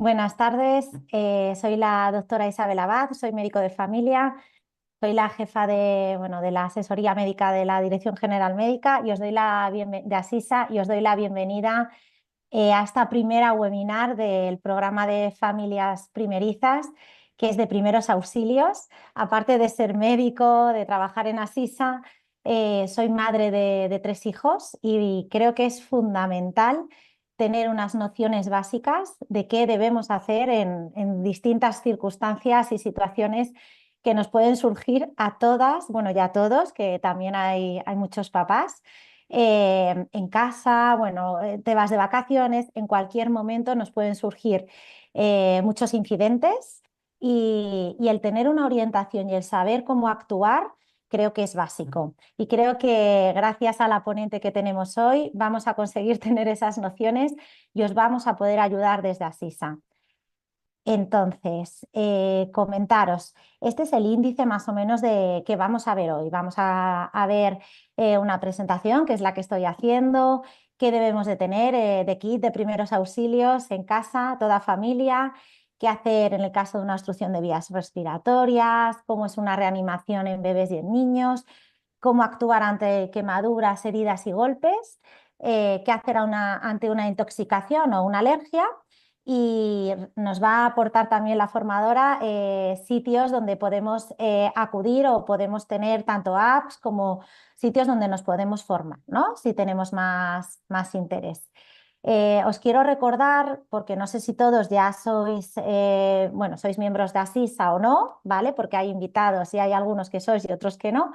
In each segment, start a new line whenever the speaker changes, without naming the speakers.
Buenas tardes, soy la doctora Isabel Abad, soy médico de familia, soy la jefa de la asesoría médica de la Dirección General Médica y os doy de Asisa y os doy la bienvenida a esta primera webinar del programa de familias primerizas, que es de primeros auxilios. Aparte de ser médico, de trabajar en Asisa, soy madre de 3 hijos y creo que es fundamental tener unas nociones básicas de qué debemos hacer en distintas circunstancias y situaciones que nos pueden surgir a todas, bueno, ya a todos, que también hay muchos papás, en casa, bueno, te vas de vacaciones, en cualquier momento nos pueden surgir muchos incidentes y el tener una orientación y el saber cómo actuar creo que es básico. Y creo que gracias a la ponente que tenemos hoy vamos a conseguir tener esas nociones y os vamos a poder ayudar desde Asisa. Entonces, comentaros, este es el índice más o menos de que vamos a ver hoy. Vamos a ver una presentación, que es la que estoy haciendo, qué debemos de tener de kit de primeros auxilios en casa, toda familia, qué hacer en el caso de una obstrucción de vías respiratorias, cómo es una reanimación en bebés y en niños, cómo actuar ante quemaduras, heridas y golpes, qué hacer ante una intoxicación o una alergia y nos va a aportar también la formadora sitios donde podemos acudir o podemos tener tanto apps como sitios donde nos podemos formar, ¿no? Si tenemos más interés. Os quiero recordar, porque no sé si todos ya sois miembros de Asisa o no, ¿vale? Porque hay invitados y hay algunos que sois y otros que no.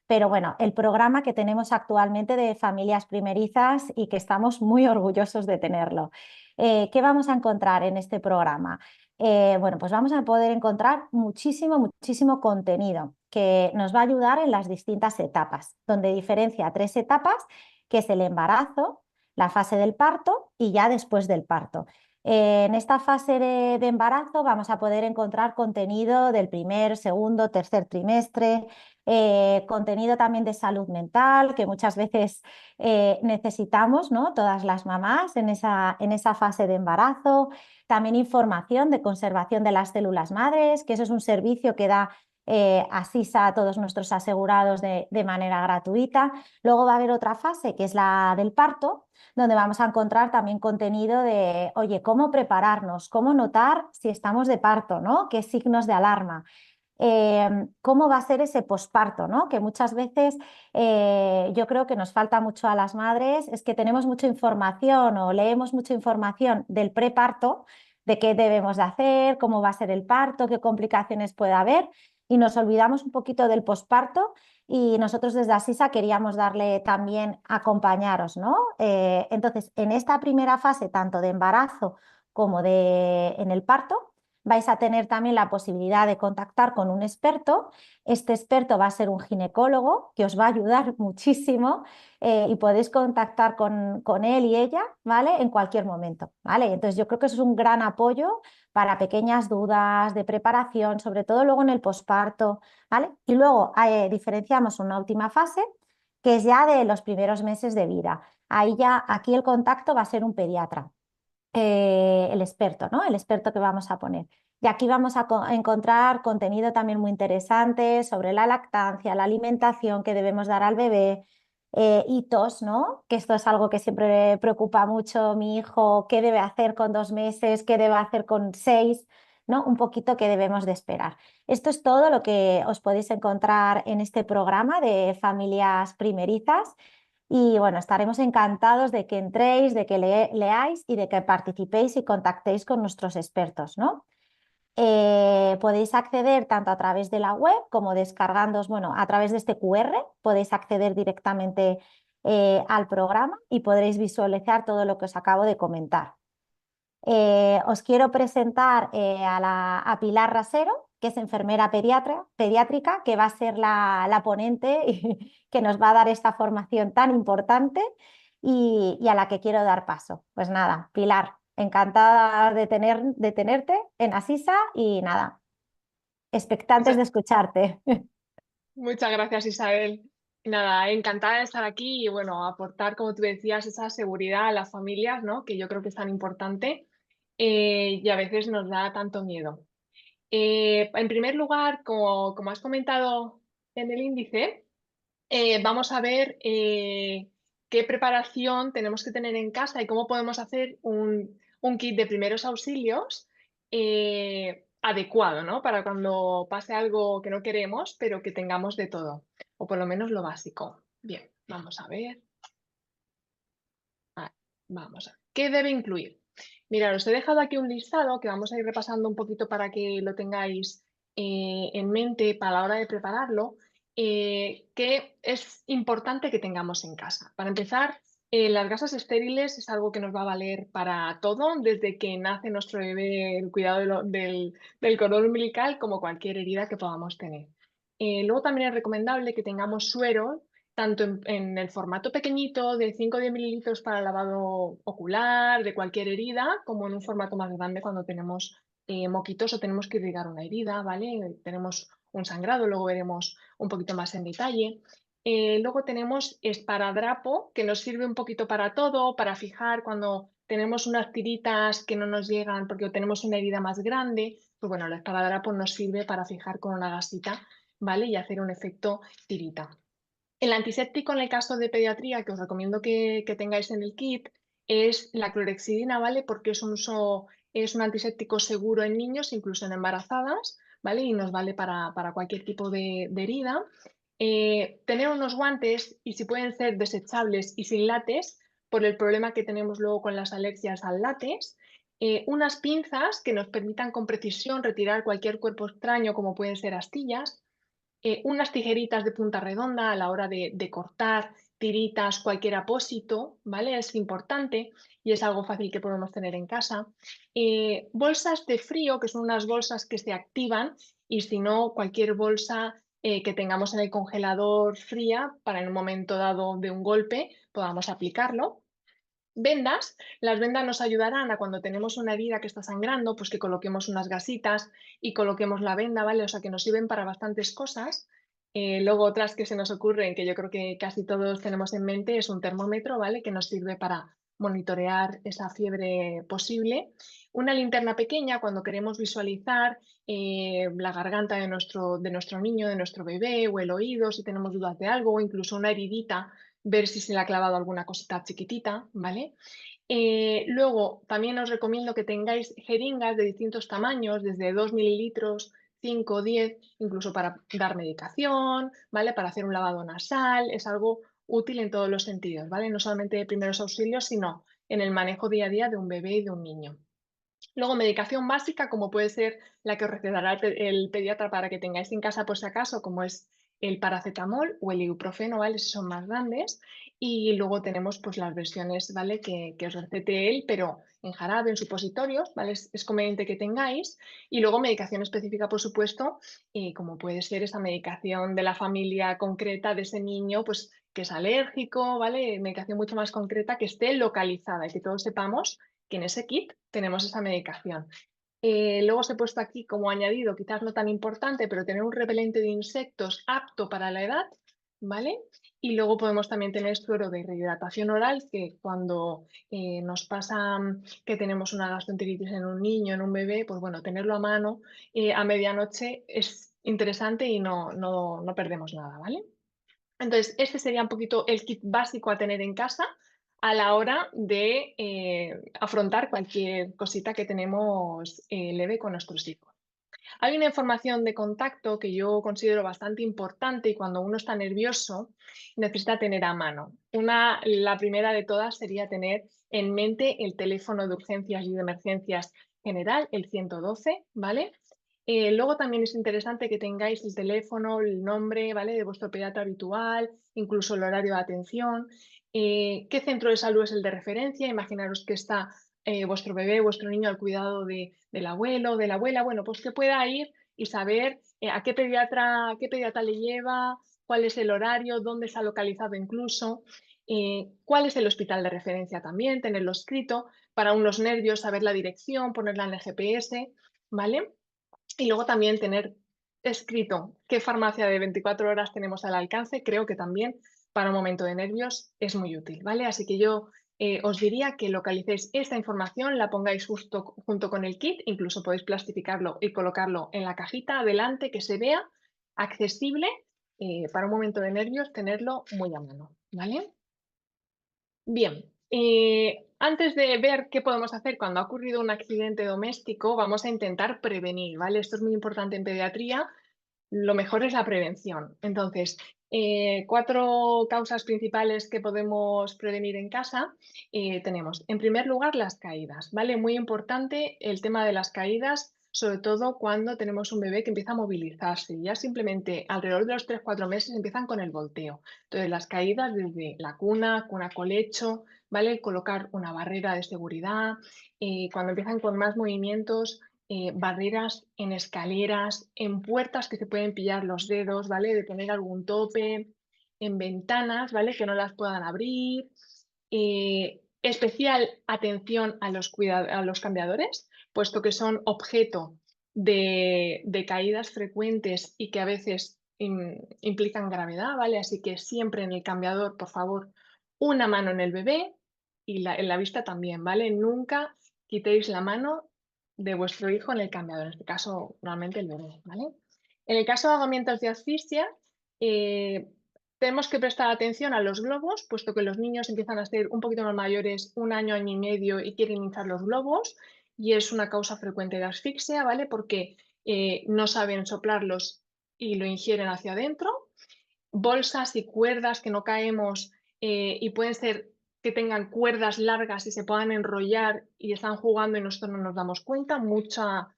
Pero bueno, el programa que tenemos actualmente de familias primerizas y que estamos muy orgullosos de tenerlo. ¿Qué vamos a encontrar en este programa? Bueno, pues vamos a poder encontrar muchísimo contenido que nos va a ayudar en las distintas etapas, donde diferencia 3 etapas, que es el embarazo, la fase del parto y ya después del parto. En esta fase de embarazo vamos a poder encontrar contenido del primer, segundo, tercer trimestre, contenido también de salud mental, que muchas veces necesitamos, ¿no? Todas las mamás en esa fase de embarazo. También información de conservación de las células madres, que eso es un servicio que da Asisa a todos nuestros asegurados de manera gratuita. Luego va a haber otra fase, que es la del parto, donde vamos a encontrar también contenido de, oye, cómo prepararnos, cómo notar si estamos de parto, ¿no? ¿Qué signos de alarma? Cómo va a ser ese posparto, ¿no? Que muchas veces yo creo que nos falta mucho a las madres, es que tenemos mucha información o leemos mucha información del preparto, de qué debemos de hacer, cómo va a ser el parto, qué complicaciones puede haber, y nos olvidamos un poquito del posparto y nosotros desde Asisa queríamos darle también acompañaros, ¿no? Entonces, en esta primera fase, tanto de embarazo como en el parto, vais a tener también la posibilidad de contactar con un experto. Este experto va a ser un ginecólogo que os va a ayudar muchísimo y podéis contactar con él y ella, ¿vale? En cualquier momento, ¿vale? Entonces yo creo que eso es un gran apoyo para pequeñas dudas de preparación, sobre todo luego en el posparto, ¿vale? Y luego diferenciamos una última fase que es ya de los primeros meses de vida. Ahí ya, aquí el contacto va a ser un pediatra, el experto, ¿no? El experto que vamos a poner. Y aquí vamos a encontrar contenido también muy interesante sobre la lactancia, la alimentación que debemos dar al bebé, hitos, ¿no? Que esto es algo que siempre preocupa mucho mi hijo, qué debe hacer con 2 meses, qué debe hacer con 6, ¿no? Un poquito qué debemos de esperar. Esto es todo lo que os podéis encontrar en este programa de familias primerizas. Y bueno, estaremos encantados de que entréis, de que leáis y de que participéis y contactéis con nuestros expertos, ¿no? Podéis acceder tanto a través de la web como descargándoos, bueno, a través de este QR, podéis acceder directamente al programa y podréis visualizar todo lo que os acabo de comentar. Os quiero presentar a Pilar Rasero, que es enfermera pediátrica, que va a ser la ponente y que nos va a dar esta formación tan importante y a la que quiero dar paso. Pues nada, Pilar, encantada de tenerte en Asisa y nada, expectantes
Muchas,
de escucharte.
muchas gracias, Isabel. Y nada, encantada de estar aquí y bueno, aportar, como tú decías, esa seguridad a las familias, ¿no? Que yo creo que es tan importante. y a veces nos da tanto miedo. En primer lugar, como has comentado en el índice, vamos a ver qué preparación tenemos que tener en casa y cómo podemos hacer un kit de primeros auxilios adecuado, ¿no? Para cuando pase algo que no queremos, pero que tengamos de todo, o por lo menos lo básico. Bien, vamos a ver. Vale, vamos a ver. ¿Qué debe incluir? Mirad, os he dejado aquí un listado que vamos a ir repasando un poquito para que lo tengáis en mente para la hora de prepararlo, que es importante que tengamos en casa. Para empezar, las gasas estériles es algo que nos va a valer para todo, desde que nace nuestro bebé, el cuidado del cordón umbilical, como cualquier herida que podamos tener. Luego también es recomendable que tengamos suero tanto en el formato pequeñito de 5 o 10 mililitros para lavado ocular, de cualquier herida, como en un formato más grande cuando tenemos moquitos o tenemos que irrigar una herida, ¿vale? Tenemos un sangrado, luego veremos un poquito más en detalle. Luego tenemos esparadrapo, que nos sirve un poquito para todo, para fijar cuando tenemos unas tiritas que no nos llegan porque tenemos una herida más grande, pues bueno, el esparadrapo nos sirve para fijar con una gasita, ¿vale? Y hacer un efecto tirita. El antiséptico en el caso de pediatría que os recomiendo que tengáis en el kit es la clorexidina, ¿vale? Porque es un antiséptico seguro en niños, incluso en embarazadas, ¿vale? Y nos vale para cualquier tipo de herida. Tener unos guantes y si pueden ser desechables y sin látex, por el problema que tenemos luego con las alergias al látex. Unas pinzas que nos permitan con precisión retirar cualquier cuerpo extraño, como pueden ser astillas, unas tijeritas de punta redonda a la hora de cortar tiritas, cualquier apósito, ¿vale? Es importante y es algo fácil que podemos tener en casa. Bolsas de frío, que son unas bolsas que se activan y si no, cualquier bolsa que tengamos en el congelador fría para en un momento dado de un golpe podamos aplicarlo. Vendas, las vendas nos ayudarán a cuando tenemos una herida que está sangrando, pues que coloquemos unas gasitas y coloquemos la venda, ¿vale? O sea que nos sirven para bastantes cosas. Luego otras que se nos ocurren, que yo creo que casi todos tenemos en mente, es un termómetro, ¿vale? Que nos sirve para monitorear esa fiebre posible. Una linterna pequeña cuando queremos visualizar la garganta de nuestro niño, de nuestro bebé, o el oído, si tenemos dudas de algo, o incluso una heridita ver si se le ha clavado alguna cosita chiquitita, ¿vale? Luego, también os recomiendo que tengáis jeringas de distintos tamaños, desde 2 mililitros, 5, 10, incluso para dar medicación, ¿vale? Para hacer un lavado nasal, es algo útil en todos los sentidos, ¿vale? No solamente de primeros auxilios, sino en el manejo día a día de un bebé y de un niño. Luego, medicación básica, como puede ser la que os recetará el pediatra para que tengáis en casa por si acaso, como es el paracetamol o el ibuprofeno, ¿vale? Si son más grandes. Y luego tenemos pues las versiones, ¿vale? Que os recete él, pero en jarabe, en supositorios, ¿vale? Es conveniente que tengáis. Y luego medicación específica, por supuesto, como puede ser esa medicación de la familia concreta de ese niño, pues que es alérgico, ¿vale? Medicación mucho más concreta que esté localizada y que todos sepamos que en ese kit tenemos esa medicación. Luego os he puesto aquí como añadido, quizás no tan importante, pero tener un repelente de insectos apto para la edad, ¿vale? Y luego podemos también tener suero de rehidratación oral, que cuando nos pasa que tenemos una gastroenteritis en un niño, en un bebé, pues bueno, tenerlo a mano a medianoche es interesante y no perdemos nada, ¿vale? Entonces, este sería un poquito el kit básico a tener en casa a la hora de afrontar cualquier cosita que tenemos leve con nuestros hijos. Hay una información de contacto que yo considero bastante importante y cuando uno está nervioso necesita tener a mano. La primera de todas sería tener en mente el teléfono de urgencias y de emergencias general, el 112, ¿vale? Luego también es interesante que tengáis el teléfono, el nombre, ¿vale? De vuestro pediatra habitual, incluso el horario de atención. ¿Qué centro de salud es el de referencia? Imaginaros que está vuestro bebé, vuestro niño al cuidado del abuelo, de la abuela, bueno, pues que pueda ir y saber a qué pediatra le lleva, cuál es el horario, dónde está localizado incluso, cuál es el hospital de referencia también, tenerlo escrito, para unos nervios, saber la dirección, ponerla en el GPS, ¿vale? Y luego también tener escrito qué farmacia de 24 horas tenemos al alcance, creo que también para un momento de nervios es muy útil, ¿vale? Así que yo os diría que localicéis esta información, la pongáis justo junto con el kit, incluso podéis plastificarlo y colocarlo en la cajita adelante, que se vea accesible, para un momento de nervios, tenerlo muy a mano, ¿vale? Bien, antes de ver qué podemos hacer cuando ha ocurrido un accidente doméstico, vamos a intentar prevenir, ¿vale? Esto es muy importante en pediatría. Lo mejor es la prevención. Entonces, 4 causas principales que podemos prevenir en casa, tenemos, en primer lugar, las caídas, ¿vale? Muy importante el tema de las caídas, sobre todo cuando tenemos un bebé que empieza a movilizarse. Ya simplemente alrededor de los 3-4 meses empiezan con el volteo. Entonces, las caídas desde la cuna, cuna colecho, ¿vale? Colocar una barrera de seguridad. Cuando empiezan con más movimientos, barreras en escaleras, en puertas que se pueden pillar los dedos, ¿vale? De poner algún tope, en ventanas, ¿vale? Que no las puedan abrir. Especial atención a los cambiadores, puesto que son objeto de caídas frecuentes y que a veces implican gravedad, ¿vale? Así que siempre en el cambiador, por favor, una mano en el bebé y en la vista también, ¿vale? Nunca quitéis la mano de vuestro hijo en el cambiador, en este caso normalmente el bebé, ¿vale? En el caso de ahogamientos de asfixia, eh, tenemos que prestar atención a los globos, puesto que los niños empiezan a ser un poquito más mayores, 1 año, año y medio, y quieren hinchar los globos, y es una causa frecuente de asfixia, ¿vale? Porque no saben soplarlos y lo ingieren hacia adentro. Bolsas y cuerdas que no caemos, y pueden ser que tengan cuerdas largas y se puedan enrollar y están jugando y nosotros no nos damos cuenta. Mucha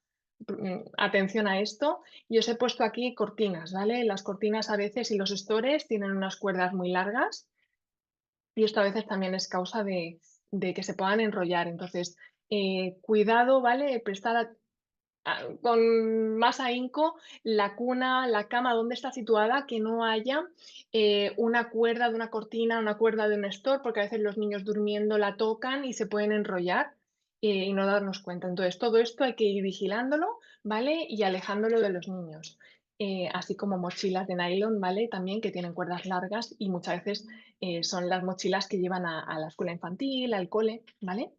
atención a esto. Y os he puesto aquí cortinas, ¿vale? Las cortinas a veces y los estores tienen unas cuerdas muy largas y esto a veces también es causa de que se puedan enrollar. Entonces, cuidado, ¿vale? Prestar con más ahínco la cuna, la cama, dónde está situada, que no haya una cuerda de una cortina, una cuerda de un store, porque a veces los niños durmiendo la tocan y se pueden enrollar y no darnos cuenta. Entonces, todo esto hay que ir vigilándolo, ¿vale? Y alejándolo de los niños. Así como mochilas de nylon, ¿vale? También que tienen cuerdas largas y muchas veces son las mochilas que llevan a la escuela infantil, al cole, ¿vale?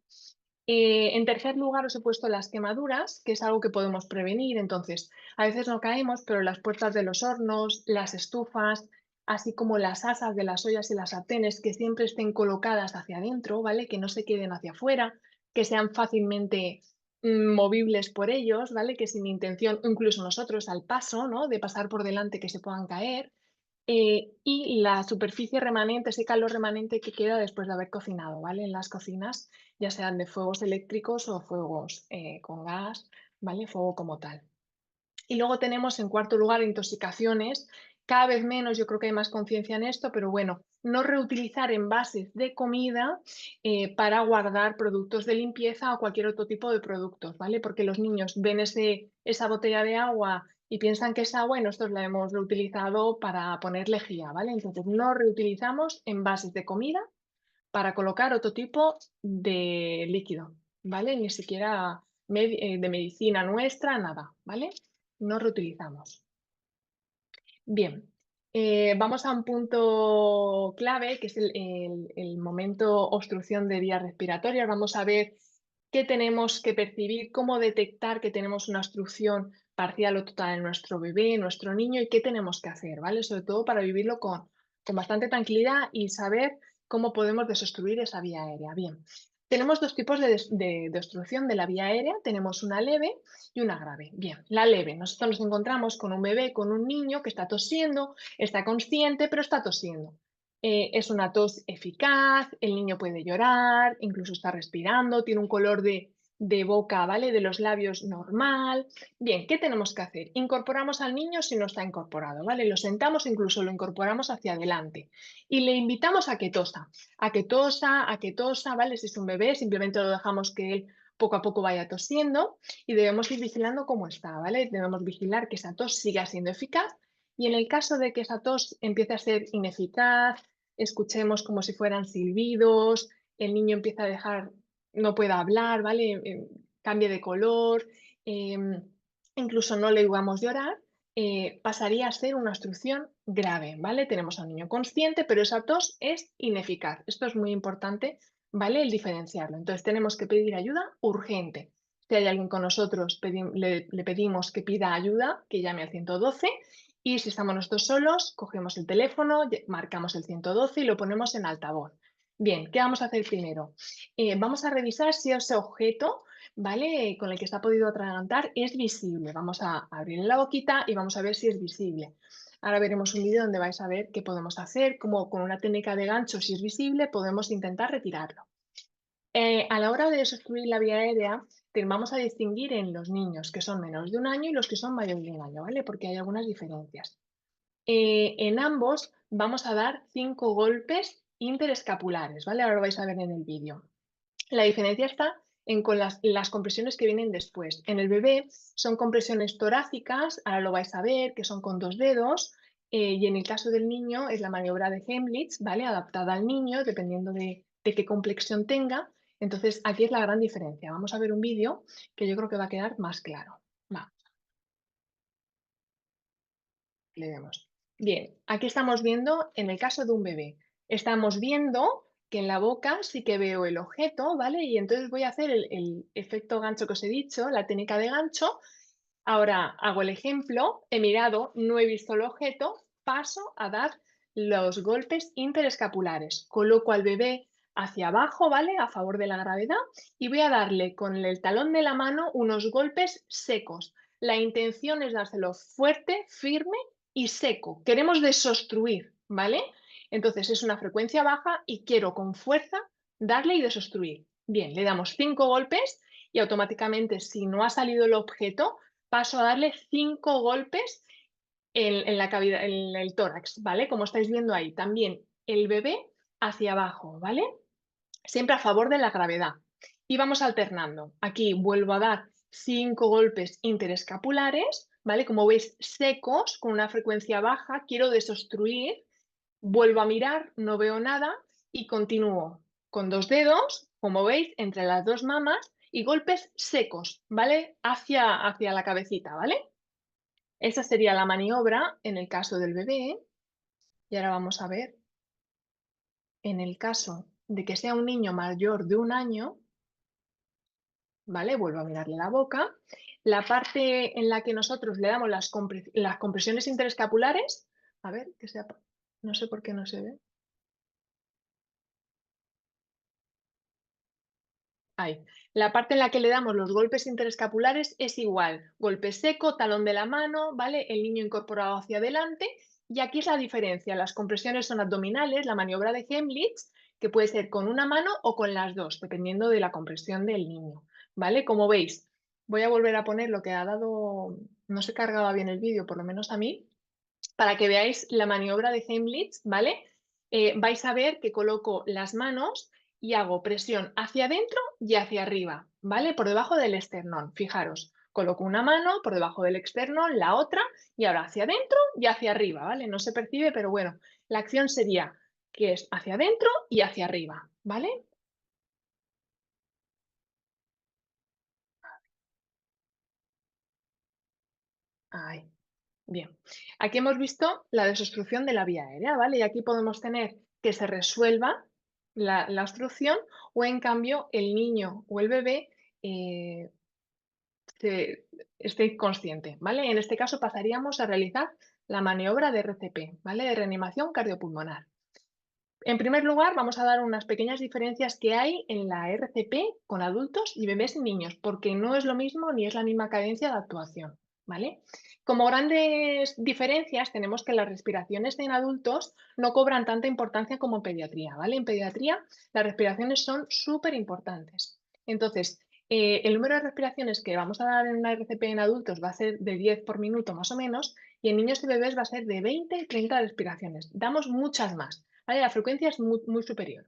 En tercer lugar, os he puesto las quemaduras, que es algo que podemos prevenir. Entonces, a veces no caemos, pero las puertas de los hornos, las estufas, así como las asas de las ollas y las sartenes, que siempre estén colocadas hacia adentro, ¿vale? Que no se queden hacia afuera, que sean fácilmente movibles por ellos, ¿vale? Que sin intención, incluso nosotros al paso, ¿no? De pasar por delante, que se puedan caer. Y la superficie remanente, ese calor remanente que queda después de haber cocinado, ¿vale? En las cocinas, ya sean de fuegos eléctricos o fuegos con gas, ¿vale? Fuego como tal. Y luego tenemos en cuarto lugar intoxicaciones. Cada vez menos, yo creo que hay más conciencia en esto, pero bueno, no reutilizar envases de comida para guardar productos de limpieza o cualquier otro tipo de productos, ¿vale? Porque los niños ven esa botella de agua y piensan que es agua y nosotros la hemos reutilizado para poner lejía, ¿vale? Entonces no reutilizamos envases de comida para colocar otro tipo de líquido, ¿vale? Ni siquiera de medicina nuestra, nada, ¿vale? No reutilizamos. Bien, vamos a un punto clave, que es el momento obstrucción de vías respiratorias. Vamos a ver qué tenemos que percibir, cómo detectar que tenemos una obstrucción parcial o total en nuestro bebé, en nuestro niño, y qué tenemos que hacer, ¿vale? Sobre todo para vivirlo con bastante tranquilidad y saber cómo podemos desobstruir esa vía aérea. Bien, tenemos 2 tipos de obstrucción de la vía aérea. Tenemos una leve y una grave. Bien, la leve. Nosotros nos encontramos con un bebé, con un niño que está tosiendo, está consciente, pero está tosiendo. Es una tos eficaz, el niño puede llorar, incluso está respirando, tiene un color de boca, ¿vale? De los labios normal. Bien, ¿qué tenemos que hacer? Incorporamos al niño si no está incorporado, ¿vale? Lo sentamos, incluso lo incorporamos hacia adelante y le invitamos a que tosa, a que tosa, ¿vale? Si es un bebé, simplemente lo dejamos que él poco a poco vaya tosiendo y debemos ir vigilando cómo está, ¿vale? Debemos vigilar que esa tos siga siendo eficaz y en el caso de que esa tos empiece a ser ineficaz, escuchemos como si fueran silbidos, el niño empieza a dejar, no pueda hablar, ¿vale? Cambie de color, incluso no le digamos llorar, pasaría a ser una obstrucción grave, ¿vale? Tenemos a un niño consciente, pero esa tos es ineficaz. Esto es muy importante ¿vale? El diferenciarlo. Entonces tenemos que pedir ayuda urgente. Si hay alguien con nosotros, le pedimos que pida ayuda, que llame al 112, y si estamos nosotros solos, cogemos el teléfono, marcamos el 112 y lo ponemos en altavoz. Bien, ¿qué vamos a hacer primero? Vamos a revisar si ese objeto, ¿vale?, con el que está podido atragantar es visible. Vamos a abrirle la boquita y vamos a ver si es visible. Ahora veremos un vídeo donde vais a ver qué podemos hacer, cómo con una técnica de gancho, si es visible, podemos intentar retirarlo. A la hora de desobstruir la vía aérea, vamos a distinguir en los niños que son menos de 1 año y los que son mayores de 1 año, ¿vale? Porque hay algunas diferencias. En ambos vamos a dar 5 golpes interescapulares, ¿vale? Ahora lo vais a ver en el vídeo. La diferencia está con las compresiones que vienen después. En el bebé son compresiones torácicas, ahora lo vais a ver, que son con 2 dedos, y en el caso del niño es la maniobra de Heimlich, ¿vale? Adaptada al niño, dependiendo de qué complexión tenga. Entonces, aquí es la gran diferencia. Vamos a ver un vídeo que yo creo que va a quedar más claro. Va, le vemos. Bien, aquí estamos viendo en el caso de un bebé. Estamos viendo que en la boca sí que veo el objeto, ¿vale? Y entonces voy a hacer el efecto gancho que os he dicho, la técnica de gancho. Ahora hago el ejemplo, he mirado, no he visto el objeto, paso a dar los golpes interescapulares. Coloco al bebé hacia abajo, ¿vale? A favor de la gravedad y voy a darle con el talón de la mano unos golpes secos. La intención es dárselo fuerte, firme y seco. Queremos desobstruir, ¿vale? Entonces es una frecuencia baja y quiero con fuerza darle y desobstruir. Bien, le damos 5 golpes y automáticamente, si no ha salido el objeto, paso a darle 5 golpes en la cavidad, en el tórax, ¿vale? Como estáis viendo ahí. También el bebé hacia abajo, ¿vale? Siempre a favor de la gravedad. Y vamos alternando. Aquí vuelvo a dar 5 golpes interescapulares, ¿vale? Como veis, secos, con una frecuencia baja. Quiero desobstruir. Vuelvo a mirar, no veo nada y continúo con 2 dedos, como veis, entre las 2 mamas y golpes secos, ¿vale? Hacia la cabecita, ¿vale? Esa sería la maniobra en el caso del bebé. Y ahora vamos a ver, en el caso de que sea un niño mayor de 1 año, ¿vale? Vuelvo a mirarle la boca. La parte en la que nosotros le damos las compresiones interescapulares, a ver, no sé por qué no se ve. Ahí. La parte en la que le damos los golpes interescapulares es igual. Golpe seco, talón de la mano, ¿vale? El niño incorporado hacia adelante. Y aquí es la diferencia. Las compresiones son abdominales, la maniobra de Heimlich, que puede ser con una mano o con las dos, dependiendo de la compresión del niño, ¿vale? Como veis, voy a volver a poner lo que ha dado, no se cargaba bien el vídeo, por lo menos a mí, para que veáis la maniobra de Heimlich, ¿vale? Vais a ver que coloco las manos y hago presión hacia adentro y hacia arriba, ¿vale? Por debajo del esternón, fijaros. Coloco una mano por debajo del esternón, la otra, y ahora hacia adentro y hacia arriba, ¿vale? No se percibe, pero bueno, la acción sería que es hacia adentro y hacia arriba, ¿vale? Ahí. Bien, aquí hemos visto la desobstrucción de la vía aérea, ¿vale? Y aquí podemos tener que se resuelva la obstrucción o en cambio el niño o el bebé eh, esté consciente, ¿vale? En este caso pasaríamos a realizar la maniobra de RCP, ¿vale? De reanimación cardiopulmonar. En primer lugar, vamos a dar unas pequeñas diferencias que hay en la RCP con adultos y bebés y niños, porque no es lo mismo ni es la misma cadencia de actuación, ¿vale? Como grandes diferencias, tenemos que las respiraciones en adultos no cobran tanta importancia como en pediatría, ¿vale? En pediatría las respiraciones son súper importantes. Entonces, el número de respiraciones que vamos a dar en una RCP en adultos va a ser de 10 por minuto más o menos, y en niños y bebés va a ser de 20-30 respiraciones. Damos muchas más. ¿Vale? La frecuencia es muy superior.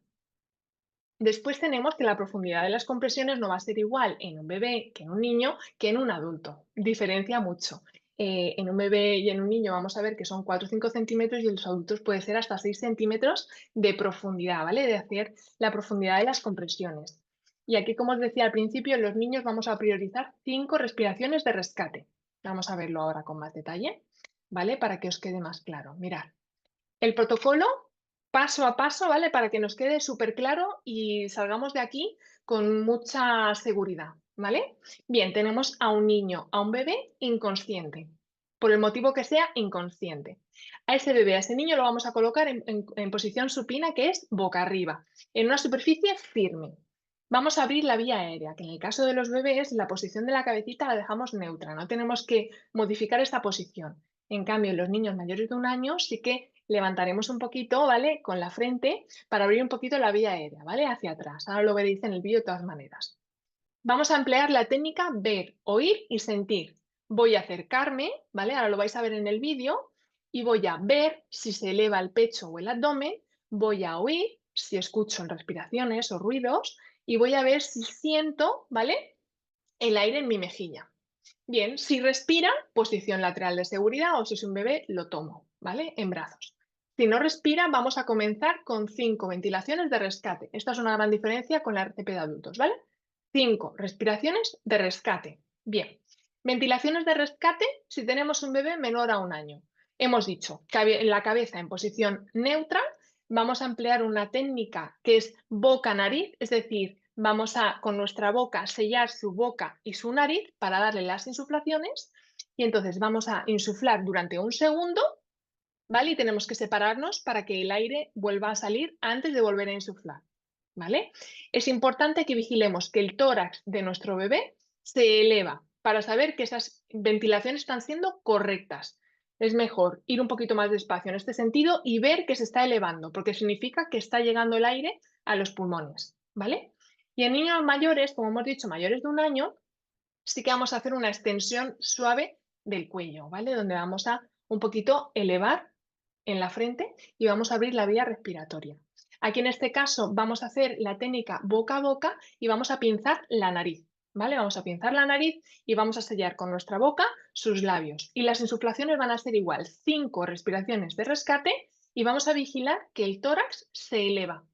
Después tenemos que la profundidad de las compresiones no va a ser igual en un bebé que en un niño que en un adulto. Diferencia mucho. En un bebé y en un niño vamos a ver que son 4 o 5 centímetros y en los adultos puede ser hasta 6 centímetros de profundidad, ¿vale? De hacer la profundidad de las compresiones. Y aquí, como os decía al principio, en los niños vamos a priorizar 5 respiraciones de rescate. Vamos a verlo ahora con más detalle, ¿vale? Para que os quede más claro. Mirad, el protocolo paso a paso, ¿vale? Para que nos quede súper claro y salgamos de aquí con mucha seguridad, ¿vale? Bien, tenemos a un niño, a un bebé inconsciente, por el motivo que sea inconsciente. A ese bebé, a ese niño lo vamos a colocar en posición supina, que es boca arriba, en una superficie firme. Vamos a abrir la vía aérea, que en el caso de los bebés, la posición de la cabecita la dejamos neutra, no tenemos que modificar esta posición. En cambio, en los niños mayores de un año sí que levantaremos un poquito, ¿vale? Con la frente para abrir un poquito la vía aérea, ¿vale? Hacia atrás. Ahora lo veréis en el vídeo de todas maneras. Vamos a emplear la técnica ver, oír y sentir. Voy a acercarme, ¿vale? Ahora lo vais a ver en el vídeo y voy a ver si se eleva el pecho o el abdomen, voy a oír si escucho respiraciones o ruidos y voy a ver si siento, ¿vale? El aire en mi mejilla. Bien, si respira, posición lateral de seguridad o si es un bebé, lo tomo, ¿vale? En brazos. Si no respira, vamos a comenzar con 5 ventilaciones de rescate. Esta es una gran diferencia con la RCP de adultos, ¿vale? 5 respiraciones de rescate. Bien, ventilaciones de rescate si tenemos un bebé menor a un año. Hemos dicho que la cabeza en posición neutra, vamos a emplear una técnica que es boca-nariz, es decir, vamos a, con nuestra boca, sellar su boca y su nariz para darle las insuflaciones y entonces vamos a insuflar durante un segundo, ¿vale? Y tenemos que separarnos para que el aire vuelva a salir antes de volver a insuflar, ¿vale? Es importante que vigilemos que el tórax de nuestro bebé se eleva para saber que esas ventilaciones están siendo correctas. Es mejor ir un poquito más despacio en este sentido y ver que se está elevando, porque significa que está llegando el aire a los pulmones, ¿vale? Y en niños mayores, como hemos dicho, mayores de un año, sí que vamos a hacer una extensión suave del cuello, ¿vale? Donde vamos a un poquito elevar en la frente y vamos a abrir la vía respiratoria. Aquí en este caso vamos a hacer la técnica boca a boca y vamos a pinzar la nariz, ¿vale? Vamos a pinzar la nariz y vamos a sellar con nuestra boca sus labios. Y las insuflaciones van a ser igual, 5 respiraciones de rescate y vamos a vigilar que el tórax se eleva,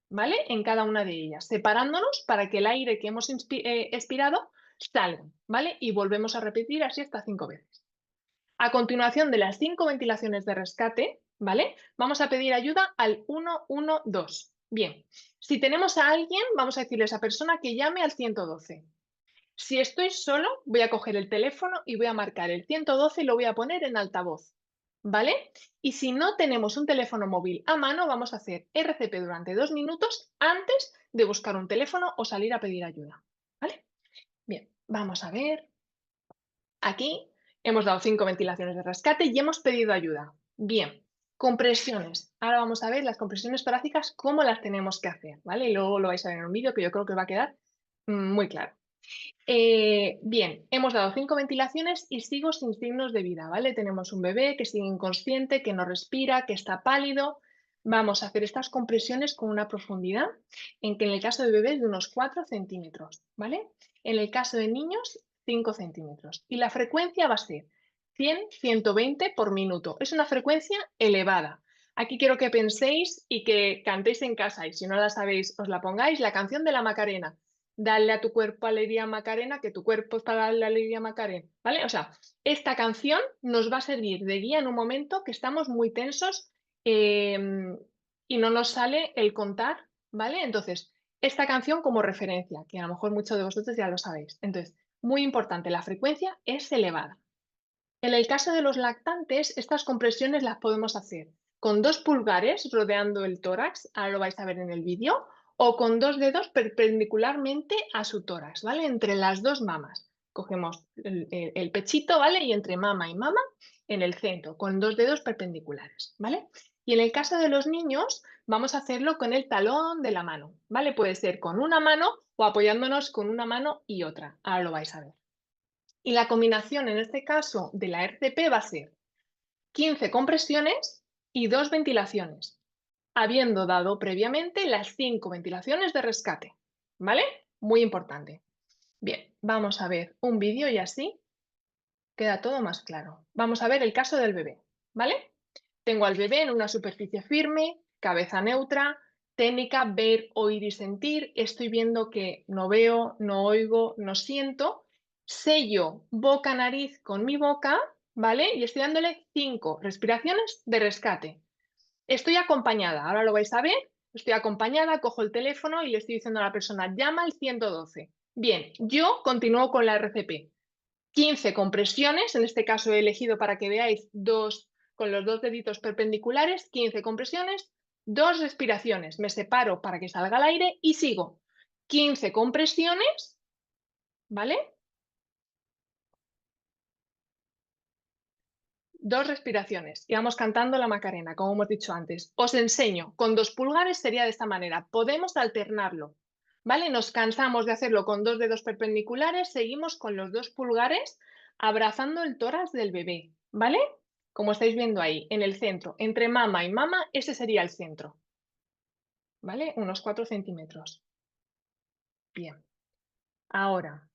¿vale? En cada una de ellas, separándonos para que el aire que hemos expirado salga, ¿vale? Y volvemos a repetir así hasta 5 veces. A continuación de las 5 ventilaciones de rescate, ¿vale? Vamos a pedir ayuda al 112. Bien, si tenemos a alguien, vamos a decirle a esa persona que llame al 112. Si estoy solo, voy a coger el teléfono y voy a marcar el 112 y lo voy a poner en altavoz, ¿vale? Y si no tenemos un teléfono móvil a mano, vamos a hacer RCP durante 2 minutos antes de buscar un teléfono o salir a pedir ayuda, ¿vale? Bien, vamos a ver. Aquí hemos dado 5 ventilaciones de rescate y hemos pedido ayuda. Bien, compresiones. Ahora vamos a ver las compresiones torácicas, cómo las tenemos que hacer, ¿vale? Y luego lo vais a ver en un vídeo que yo creo que va a quedar muy claro. Bien, hemos dado 5 ventilaciones y sigo sin signos de vida, ¿vale? Tenemos un bebé que sigue inconsciente, que no respira, que está pálido. Vamos a hacer estas compresiones con una profundidad en que en el caso de bebés de unos 4 centímetros, ¿vale? En el caso de niños, 5 centímetros. Y la frecuencia va a ser 100, 120 por minuto. Es una frecuencia elevada. Aquí quiero que penséis y que cantéis en casa y si no la sabéis, os la pongáis, la canción de la Macarena. Dale a tu cuerpo alegría Macarena, que tu cuerpo es para darle alegría Macarena, ¿vale? O sea, esta canción nos va a servir de guía en un momento que estamos muy tensos y no nos sale el contar, ¿vale? Entonces, esta canción como referencia, que a lo mejor muchos de vosotros ya lo sabéis. Entonces, muy importante, la frecuencia es elevada. En el caso de los lactantes, estas compresiones las podemos hacer con 2 pulgares rodeando el tórax, ahora lo vais a ver en el vídeo, o con 2 dedos perpendicularmente a su tórax, ¿vale? Entre las 2 mamas. Cogemos el pechito, ¿vale? Y entre mama y mama en el centro, con 2 dedos perpendiculares, ¿vale? Y en el caso de los niños, vamos a hacerlo con el talón de la mano, ¿vale? Puede ser con una mano o apoyándonos con una mano y otra. Ahora lo vais a ver. Y la combinación en este caso de la RCP va a ser 15 compresiones y 2 ventilaciones, habiendo dado previamente las 5 ventilaciones de rescate, ¿vale? Muy importante. Bien, vamos a ver un vídeo y así queda todo más claro. Vamos a ver el caso del bebé, ¿vale? Tengo al bebé en una superficie firme, cabeza neutra, técnica ver, oír y sentir. Estoy viendo que no veo, no oigo, no siento. Sello boca, nariz con mi boca, ¿vale? Y estoy dándole 5 respiraciones de rescate. Estoy acompañada, ahora lo vais a ver. Estoy acompañada, cojo el teléfono y le estoy diciendo a la persona, llama al 112. Bien, yo continúo con la RCP. 15 compresiones, en este caso he elegido para que veáis con los dos deditos perpendiculares, 15 compresiones, 2 respiraciones. Me separo para que salga el aire y sigo. 15 compresiones, ¿vale? 2 respiraciones. Y vamos cantando la Macarena, como hemos dicho antes. Os enseño, con 2 pulgares sería de esta manera. Podemos alternarlo, ¿vale? Nos cansamos de hacerlo con 2 dedos perpendiculares, seguimos con los 2 pulgares abrazando el tórax del bebé, ¿vale? Como estáis viendo ahí, en el centro, entre mama y mama, ese sería el centro, ¿vale? Unos 4 centímetros. Bien. Ahora,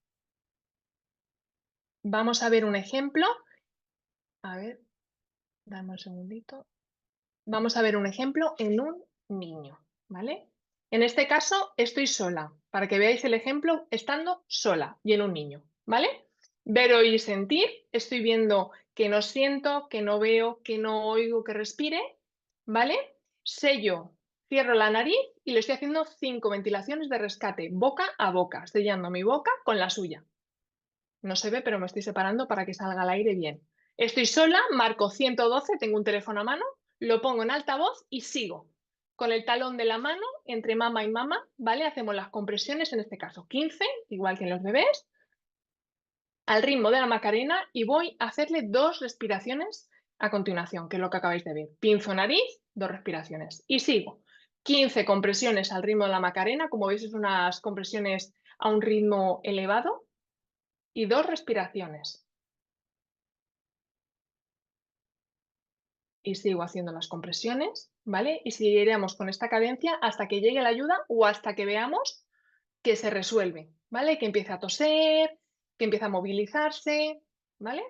vamos a ver un ejemplo. A ver, dame un segundito. Vamos a ver un ejemplo en un niño, ¿vale? En este caso estoy sola, para que veáis el ejemplo estando sola y en un niño, ¿vale? Ver, oír, sentir. Estoy viendo que no siento, que no veo, que no oigo, que respire, ¿vale? Sello, cierro la nariz y le estoy haciendo 5 ventilaciones de rescate, boca a boca, sellando mi boca con la suya. No se ve, pero me estoy separando para que salga el aire bien. Estoy sola, marco 112, tengo un teléfono a mano, lo pongo en altavoz y sigo. Con el talón de la mano, entre mama y mama, ¿vale? Hacemos las compresiones, en este caso 15, igual que en los bebés, al ritmo de la Macarena y voy a hacerle 2 respiraciones a continuación, que es lo que acabáis de ver. Pinzo nariz, 2 respiraciones y sigo. 15 compresiones al ritmo de la Macarena, como veis es unas compresiones a un ritmo elevado y 2 respiraciones. Y sigo haciendo las compresiones, ¿vale? Y seguiremos con esta cadencia hasta que llegue la ayuda o hasta que veamos que se resuelve, ¿vale? Que empieza a toser, que empieza a movilizarse, ¿vale?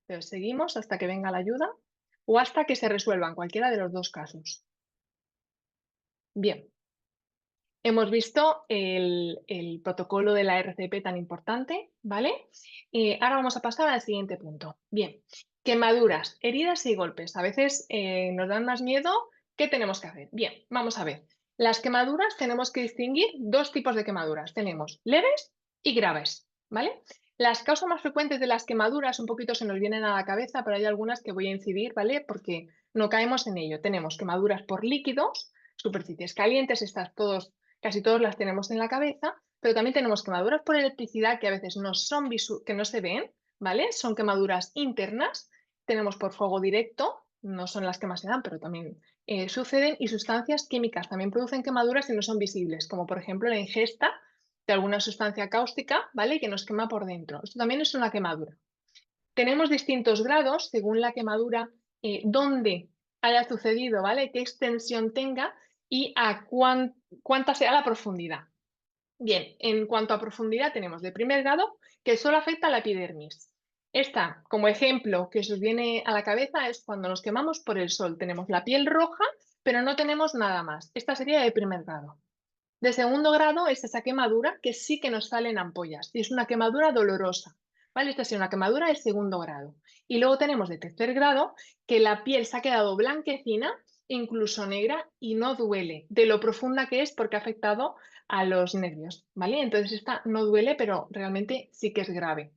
Pero seguimos hasta que venga la ayuda o hasta que se resuelva en cualquiera de los dos casos. Bien, hemos visto el protocolo de la RCP tan importante, ¿vale? Ahora vamos a pasar al siguiente punto. Bien, quemaduras, heridas y golpes. A veces nos dan más miedo. ¿Qué tenemos que hacer? Bien, vamos a ver. Las quemaduras tenemos que distinguir 2 tipos de quemaduras. Tenemos leves y graves, ¿vale? Las causas más frecuentes de las quemaduras un poquito se nos vienen a la cabeza, pero hay algunas que voy a incidir, ¿vale? Porque no caemos en ello. Tenemos quemaduras por líquidos, superficies calientes, casi todos las tenemos en la cabeza, pero también tenemos quemaduras por electricidad que a veces no son que no se ven, ¿vale? Son quemaduras internas. Tenemos por fuego directo, no son las que más se dan, pero también suceden, y sustancias químicas también producen quemaduras y no son visibles, como por ejemplo la ingesta de alguna sustancia cáustica, ¿vale? Que nos quema por dentro. Esto también es una quemadura. Tenemos distintos grados según la quemadura, dónde haya sucedido, ¿vale? Qué extensión tenga y a cuánta sea la profundidad. Bien, en cuanto a profundidad tenemos de primer grado que solo afecta a la epidermis. Esta, como ejemplo que os viene a la cabeza, es cuando nos quemamos por el sol. Tenemos la piel roja, pero no tenemos nada más. Esta sería de primer grado. De segundo grado es esa quemadura que sí que nos salen ampollas y es una quemadura dolorosa, ¿vale? Esta es una quemadura de segundo grado. Y luego tenemos de tercer grado que la piel se ha quedado blanquecina, incluso negra, y no duele de lo profunda que es porque ha afectado a los nervios, ¿vale? Entonces esta no duele, pero realmente sí que es grave.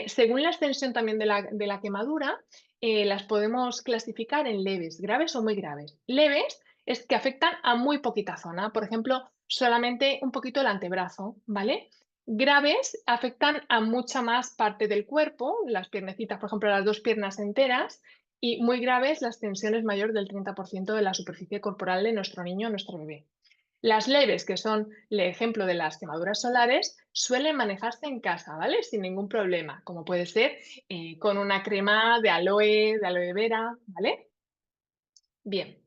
Según la extensión también de la quemadura, las podemos clasificar en leves, graves o muy graves. Leves es que afectan a muy poquita zona, por ejemplo, solamente un poquito el antebrazo, ¿vale? Graves afectan a mucha más parte del cuerpo, las piernecitas, por ejemplo, las 2 piernas enteras, y muy graves la extensión es mayor del 30% de la superficie corporal de nuestro niño o nuestro bebé. Las leves, que son el ejemplo de las quemaduras solares, suelen manejarse en casa, ¿vale? Sin ningún problema, como puede ser con una crema de aloe vera, ¿vale? Bien,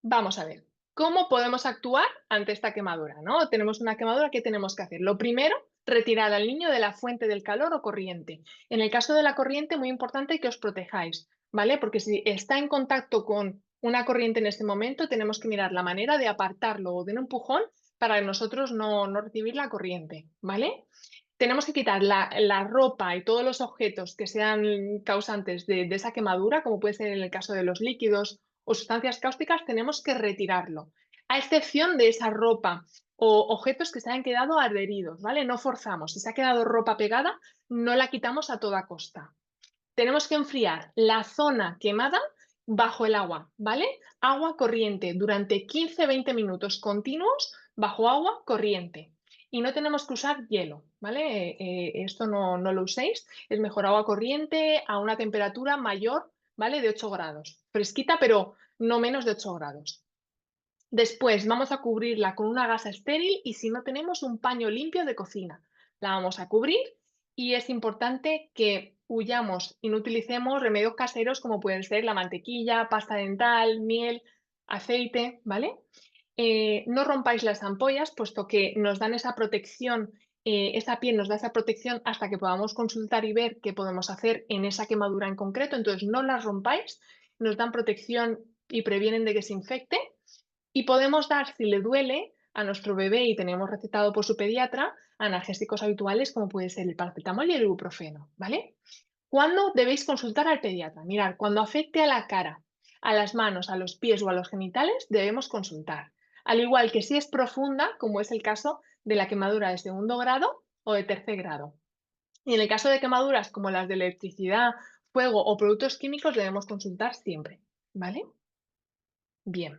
vamos a ver. ¿Cómo podemos actuar ante esta quemadura, ¿no? Tenemos una quemadura, ¿qué tenemos que hacer? Lo primero, retirar al niño de la fuente del calor o corriente. En el caso de la corriente, muy importante que os protejáis, ¿vale? Porque si está en contacto con una corriente en este momento, tenemos que mirar la manera de apartarlo o de un empujón para nosotros no recibir la corriente, ¿vale? Tenemos que quitar la ropa y todos los objetos que sean causantes de esa quemadura, como puede ser en el caso de los líquidos o sustancias cáusticas, tenemos que retirarlo, a excepción de esa ropa o objetos que se hayan quedado adheridos, ¿vale? No forzamos. Si se ha quedado ropa pegada, no la quitamos a toda costa. Tenemos que enfriar la zona quemada bajo el agua, ¿vale? Agua corriente durante 15-20 minutos continuos bajo agua corriente. Y no tenemos que usar hielo, ¿vale? Esto no lo uséis. Es mejor agua corriente a una temperatura mayor, ¿vale? De 8 grados. Fresquita, pero no menos de 8 grados. Después vamos a cubrirla con una gasa estéril y si no tenemos un paño limpio de cocina, la vamos a cubrir y es importante que huyamos y no utilicemos remedios caseros como pueden ser la mantequilla, pasta dental, miel, aceite, ¿vale? No rompáis las ampollas puesto que nos dan esa protección, esa piel nos da esa protección hasta que podamos consultar y ver qué podemos hacer en esa quemadura en concreto. Entonces no las rompáis, nos dan protección y previenen de que se infecte. Y podemos dar, si le duele, a nuestro bebé y tenemos recetado por su pediatra, analgésicos habituales como puede ser el paracetamol y el ibuprofeno, ¿vale? ¿Cuándo debéis consultar al pediatra? Mirad, cuando afecte a la cara, a las manos, a los pies o a los genitales, debemos consultar. Al igual que si es profunda, como es el caso de la quemadura de segundo grado o de tercer grado. Y en el caso de quemaduras como las de electricidad, fuego o productos químicos, debemos consultar siempre, ¿vale? Bien.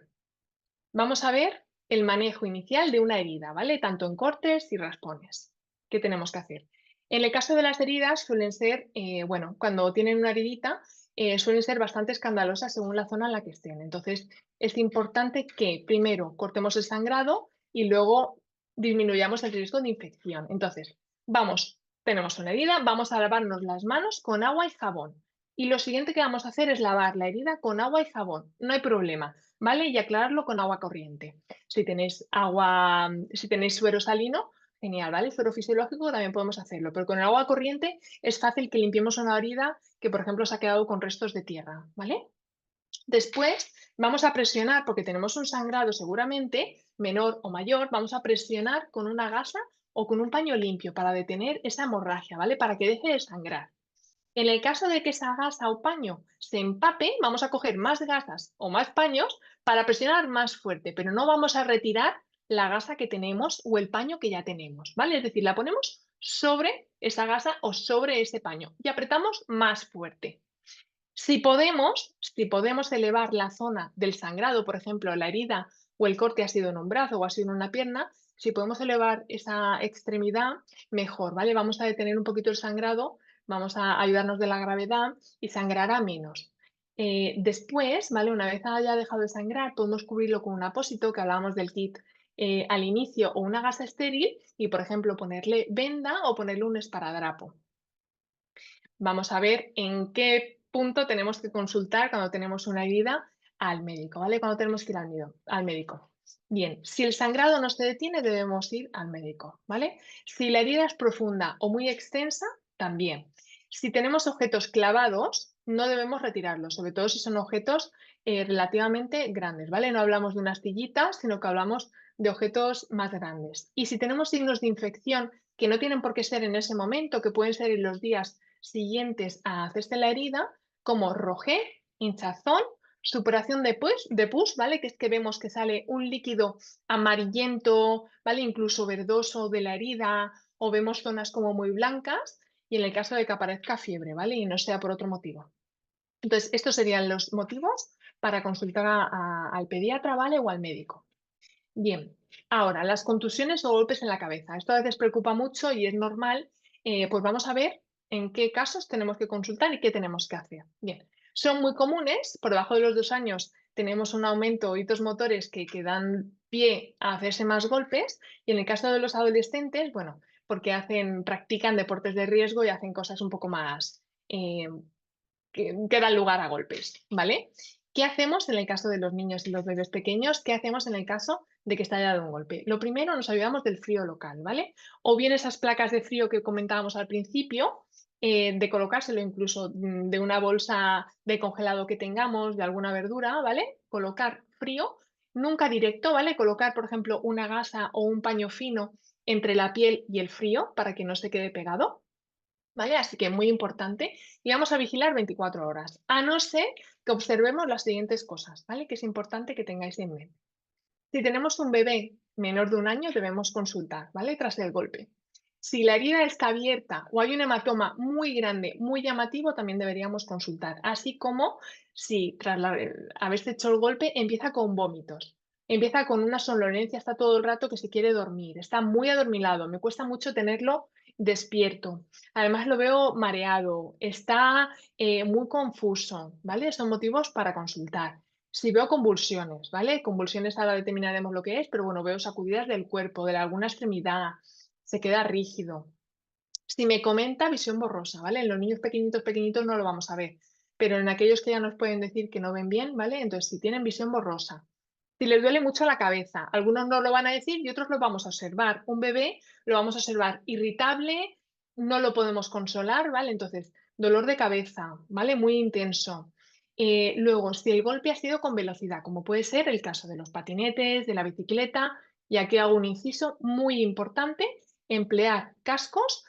Vamos a ver el manejo inicial de una herida, ¿vale? Tanto en cortes y raspones. ¿Qué tenemos que hacer? En el caso de las heridas suelen ser, bueno, cuando tienen una heridita, suelen ser bastante escandalosas según la zona en la que estén. Entonces, es importante que primero cortemos el sangrado y luego disminuyamos el riesgo de infección. Entonces, vamos, tenemos una herida, vamos a lavarnos las manos con agua y jabón. Y lo siguiente que vamos a hacer es lavar la herida con agua y jabón. No hay problema. ¿Vale? Y aclararlo con agua corriente. Si tenéis agua, si tenéis suero salino, genial, ¿vale? Suero fisiológico también podemos hacerlo, pero con el agua corriente es fácil que limpiemos una herida que, por ejemplo, se ha quedado con restos de tierra, ¿vale? Después vamos a presionar, porque tenemos un sangrado seguramente menor o mayor, vamos a presionar con una gasa o con un paño limpio para detener esa hemorragia, ¿vale? Para que deje de sangrar. En el caso de que esa gasa o paño se empape, vamos a coger más gasas o más paños para presionar más fuerte, pero no vamos a retirar la gasa que tenemos o el paño que ya tenemos, ¿vale? Es decir, la ponemos sobre esa gasa o sobre ese paño y apretamos más fuerte. Si podemos elevar la zona del sangrado, por ejemplo, la herida o el corte ha sido en un brazo o ha sido en una pierna, si podemos elevar esa extremidad, mejor, ¿vale? Vamos a detener un poquito el sangrado, vamos a ayudarnos de la gravedad y sangrará menos. Después, ¿vale? Una vez haya dejado de sangrar, podemos cubrirlo con un apósito, que hablábamos del kit al inicio, o una gasa estéril y, por ejemplo, ponerle venda o ponerle un esparadrapo. Vamos a ver en qué punto tenemos que consultar cuando tenemos una herida al médico, ¿vale? Cuando tenemos que ir al médico. Bien, si el sangrado no se detiene, debemos ir al médico, ¿vale? Si la herida es profunda o muy extensa, también. Si tenemos objetos clavados, no debemos retirarlos, sobre todo si son objetos relativamente grandes, ¿vale? No hablamos de una astillita, sino que hablamos de objetos más grandes. Y si tenemos signos de infección que no tienen por qué ser en ese momento, que pueden ser en los días siguientes a hacerse la herida, como rojez, hinchazón, supuración de pus, ¿vale? Que es que vemos que sale un líquido amarillento, ¿vale? Incluso verdoso de la herida, o vemos zonas como muy blancas, y en el caso de que aparezca fiebre, ¿vale? Y no sea por otro motivo. Entonces, estos serían los motivos para consultar al pediatra, ¿vale? O al médico. Bien, ahora, las contusiones o golpes en la cabeza. Esto a veces preocupa mucho y es normal. Pues vamos a ver en qué casos tenemos que consultar y qué tenemos que hacer. Bien, son muy comunes. Por debajo de los 2 años tenemos un aumento de hitos motores que dan pie a hacerse más golpes. Y en el caso de los adolescentes, bueno, porque practican deportes de riesgo y hacen cosas un poco más que dan lugar a golpes, ¿vale? ¿Qué hacemos en el caso de los niños y los bebés pequeños? ¿Qué hacemos en el caso de que haya dado un golpe? Lo primero, nos ayudamos del frío local, ¿vale? O bien esas placas de frío que comentábamos al principio, de colocárselo incluso de una bolsa de congelado que tengamos, de alguna verdura, ¿vale? Colocar frío, nunca directo, ¿vale? Colocar, por ejemplo, una gasa o un paño fino entre la piel y el frío para que no se quede pegado. ¿vale? Así que muy importante y vamos a vigilar 24 horas, a no ser que observemos las siguientes cosas, ¿vale? Que es importante que tengáis en mente. Si tenemos un bebé menor de un año, debemos consultar, ¿vale? Tras el golpe. Si la herida está abierta o hay un hematoma muy grande, muy llamativo, también deberíamos consultar. Así como si tras haberse hecho el golpe empieza con vómitos, empieza con una somnolencia, está todo el rato que se quiere dormir, está muy adormilado, me cuesta mucho tenerlo despierto. Además lo veo mareado, está muy confuso, ¿vale? Son motivos para consultar. Si veo convulsiones, ¿vale? Convulsiones ahora determinaremos lo que es, pero bueno, veo sacudidas del cuerpo, de alguna extremidad, se queda rígido. Si me comenta visión borrosa, ¿vale? En los niños pequeñitos, pequeñitos no lo vamos a ver, pero en aquellos que ya nos pueden decir que no ven bien, ¿vale? Entonces, si tienen visión borrosa, si les duele mucho la cabeza, algunos no lo van a decir y otros lo vamos a observar. Un bebé lo vamos a observar irritable, no lo podemos consolar, ¿vale? Entonces, dolor de cabeza, ¿vale? Muy intenso. Luego, si el golpe ha sido con velocidad, como puede ser el caso de los patinetes, de la bicicleta, y aquí hago un inciso muy importante, emplear cascos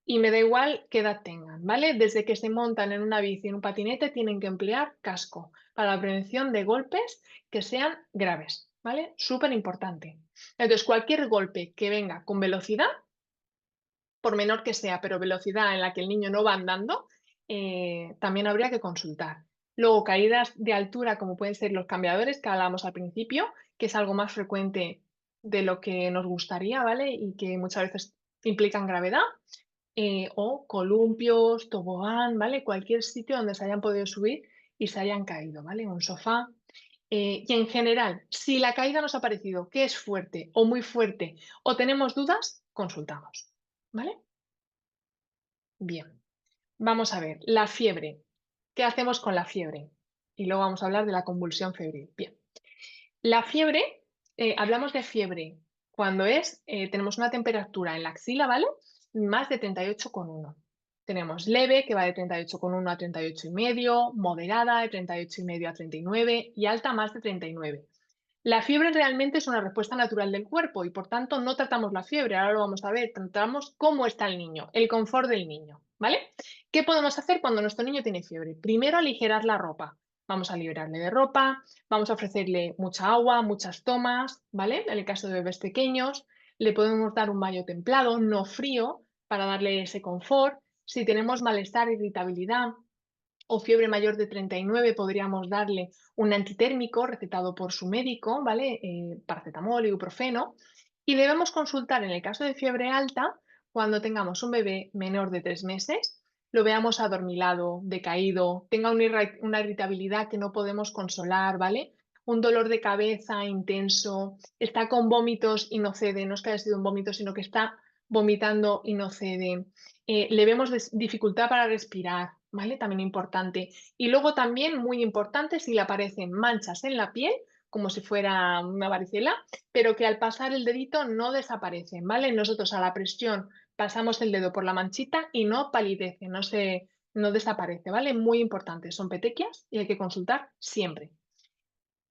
y me da igual qué edad tengan, ¿vale? Desde que se montan en una bici, en un patinete, tienen que emplear casco para la prevención de golpes que sean graves, ¿vale? Súper importante. Entonces, cualquier golpe que venga con velocidad, por menor que sea, pero velocidad en la que el niño no va andando, también habría que consultar. Luego, caídas de altura, como pueden ser los cambiadores que hablábamos al principio, que es algo más frecuente de lo que nos gustaría, ¿vale? Y que muchas veces implican gravedad o columpios, tobogán, ¿vale? Cualquier sitio donde se hayan podido subir y se hayan caído, ¿vale? Un sofá. Y en general, si la caída nos ha parecido que es fuerte o muy fuerte o tenemos dudas, consultamos, ¿vale? Bien, vamos a ver, la fiebre. ¿Qué hacemos con la fiebre? Y luego vamos a hablar de la convulsión febril. Bien, la fiebre, hablamos de fiebre cuando tenemos una temperatura en la axila, ¿vale? Más de 38,1. Tenemos leve, que va de 38,1 a 38,5, moderada de 38,5 a 39 y alta más de 39. La fiebre realmente es una respuesta natural del cuerpo y por tanto no tratamos la fiebre, ahora lo vamos a ver, tratamos cómo está el niño, el confort del niño, ¿vale? ¿Qué podemos hacer cuando nuestro niño tiene fiebre? Primero, aligerar la ropa. Vamos a liberarle de ropa, vamos a ofrecerle mucha agua, muchas tomas, ¿vale? En el caso de bebés pequeños, le podemos dar un baño templado, no frío, para darle ese confort. Si tenemos malestar, irritabilidad, o fiebre mayor de 39, podríamos darle un antitérmico recetado por su médico, ¿vale? Paracetamol, ibuprofeno. Y debemos consultar en el caso de fiebre alta cuando tengamos un bebé menor de 3 meses, lo veamos adormilado, decaído, tenga una irritabilidad que no podemos consolar, ¿vale? Un dolor de cabeza intenso, está con vómitos y no cede, no es que haya sido un vómito, sino que está vomitando y no cede. Le vemos dificultad para respirar, ¿vale? También importante. Y luego también, muy importante, si le aparecen manchas en la piel, como si fuera una varicela, pero que al pasar el dedito no desaparecen, ¿vale? Nosotros a la presión pasamos el dedo por la manchita y no palidece, no desaparece, ¿vale? Muy importante, son petequias y hay que consultar siempre.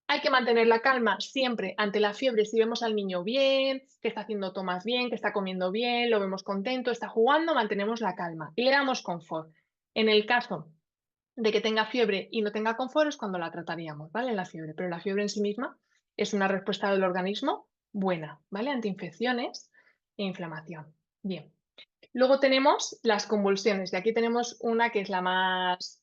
Hay que mantener la calma siempre ante la fiebre. Si vemos al niño bien, que está haciendo tomas bien, que está comiendo bien, lo vemos contento, está jugando, mantenemos la calma y le damos confort. En el caso de que tenga fiebre y no tenga confort es cuando la trataríamos, ¿vale? La fiebre, pero la fiebre en sí misma es una respuesta del organismo buena, ¿vale? Ante infecciones e inflamación. Bien. Luego tenemos las convulsiones, y aquí tenemos una que es la más